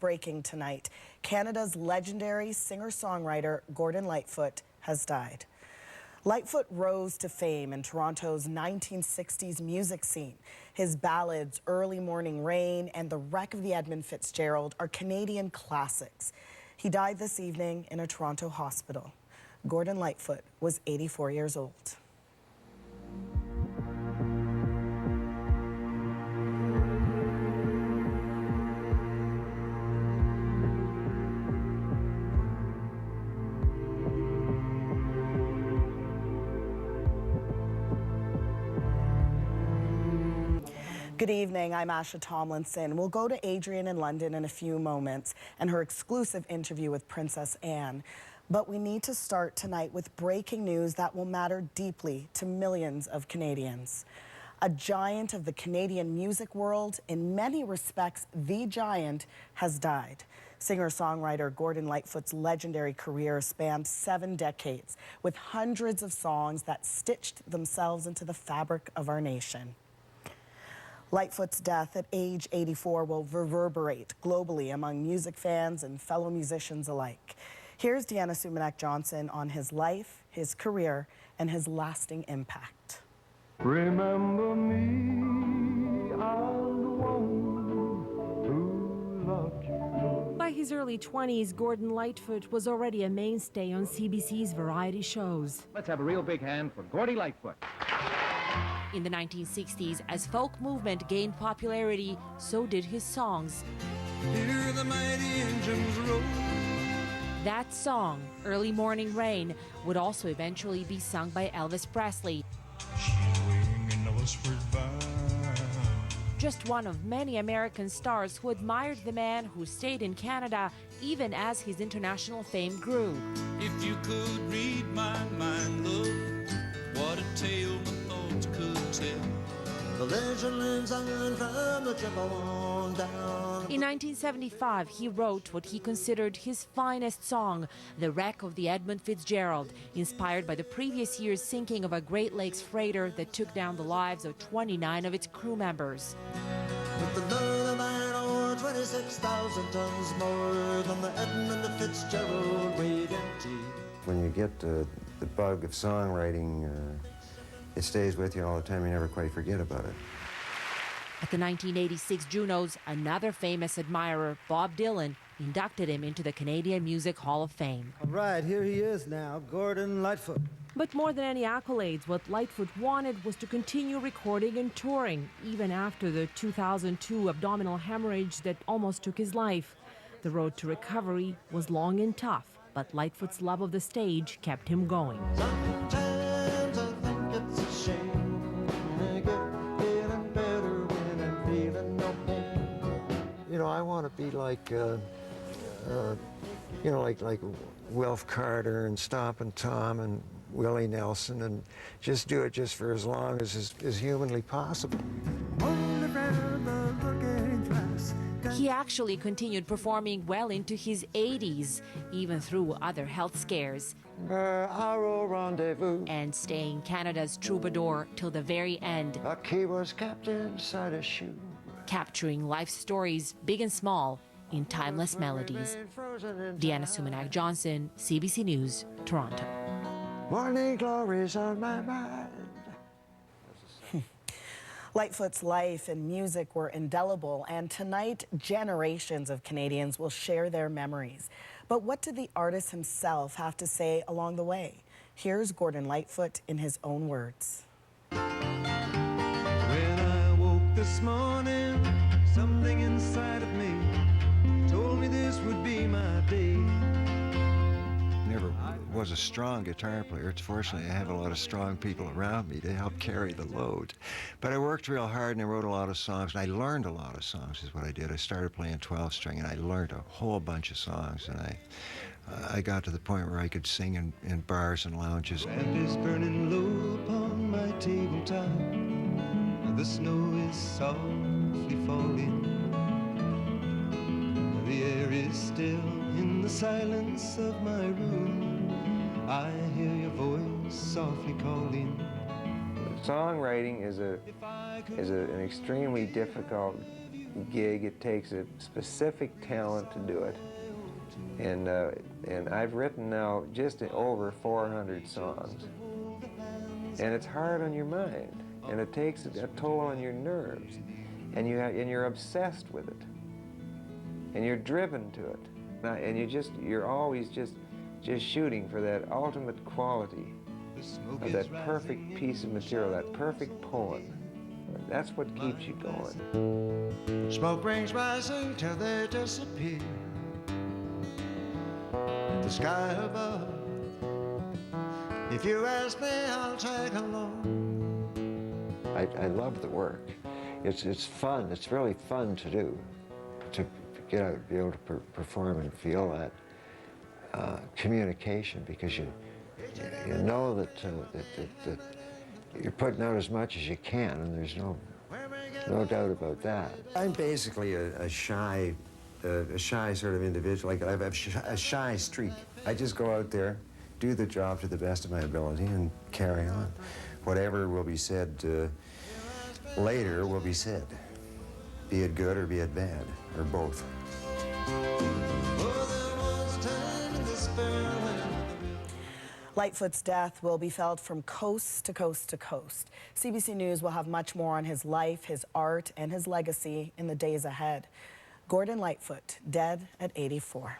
breaking tonight. Canada's legendary singer-songwriter Gordon Lightfoot has died. Lightfoot rose to fame in Toronto's 1960s music scene. His ballads, Early Morning Rain and The Wreck of the Edmund Fitzgerald are Canadian classics. He died this evening in a Toronto hospital. Gordon Lightfoot was 84 years old. Good evening, I'm Asha Tomlinson. We'll go to Adrian in London in a few moments and her exclusive interview with Princess Anne. But we need to start tonight with breaking news that will matter deeply to millions of Canadians. A giant of the Canadian music world, in many respects the giant, has died. Singer-songwriter Gordon Lightfoot's legendary career spanned 7 decades, with hundreds of songs that stitched themselves into the fabric of our nation. Lightfoot's death at age 84 will reverberate globally among music fans and fellow musicians alike. Here's Deanna Sumanak-Johnson on his life, his career, and his lasting impact. Remember me, I'm the one who loved you. By his early 20s, Gordon Lightfoot was already a mainstay on CBC's variety shows. Let's have a real big hand for Gordie Lightfoot. In the 1960s, as folk movement gained popularity, so did his songs. Hear the mighty engines roll. That song, Early Morning Rain, would also eventually be sung by Elvis Presley. In the whispered vine. Just one of many American stars who admired the man who stayed in Canada even as his international fame grew. If you could read my mind, look, what a tale my thoughts could tell. The legend lives on from the trip on down. In 1975, he wrote what he considered his finest song, The Wreck of the Edmund Fitzgerald, inspired by the previous year's sinking of a Great Lakes freighter that took down the lives of 29 of its crew members. With another man or 26,000 tons more than the Edmund Fitzgerald weighed empty. When you get the bug of songwriting, it stays with you all the time. You never quite forget about it. At the 1986 Junos, another famous admirer, Bob Dylan, inducted him into the Canadian Music Hall of Fame. All right, here he is now, Gordon Lightfoot. But more than any accolades, what Lightfoot wanted was to continue recording and touring, even after the 2002 abdominal hemorrhage that almost took his life. The road to recovery was long and tough, but Lightfoot's love of the stage kept him going. Sometimes I think it's a shame I get feeling better when I'm feeling no pain. You know, I want to be like, like Wilf Carter and Stompin' Tom and Willie Nelson, and just do it just for as long as is humanly possible. He actually continued performing well into his 80s, even through other health scares, Our rendezvous. and staying Canada's troubadour till the very end, A key was kept inside a shoe. capturing life stories, big and small, in timeless melodies. Deanna Sumanak-Johnson, CBC News, Toronto. Morning glories on my mind. Lightfoot's life and music were indelible, and tonight generations of Canadians will share their memories. But what did the artist himself have to say along the way? Here's Gordon Lightfoot in his own words. When I woke this morning, something inside of me told me this would be my day. Never was a strong guitar player. It's fortunately I have a lot of strong people around me to help carry the load. But I worked real hard and I wrote a lot of songs, and I learned a lot of songs is what I did. I started playing 12-string and I learned a whole bunch of songs, and I got to the point where I could sing in bars and lounges. Lamp is burning low upon my tabletop. The snow is softly falling. The air is still in the silence of my room. I hear your voice softly calling. Songwriting is an extremely difficult gig. It takes a specific talent to do it. And I've written now just over 400 songs. And it's hard on your mind, and it takes a toll on your nerves. And you're obsessed with it. And you're driven to it. And you're always just shooting for that ultimate quality of that perfect piece of material, that perfect poem. That's what keeps you going. Smoke rings rising till they disappear in the sky above. If you ask me, I'll take along. I love the work. It's fun. It's really fun to do. To get out, be able to perform and feel that communication, because you know that you're putting out as much as you can, and there's no doubt about that. I'm basically a shy sort of individual. Like I have a shy streak. I just go out there, do the job to the best of my ability, and carry on. Whatever will be said later will be said, be it good or be it bad, or both. Lightfoot's death will be felt from coast to coast to coast. CBC News will have much more on his life, his art, and his legacy in the days ahead. Gordon Lightfoot, dead at 84.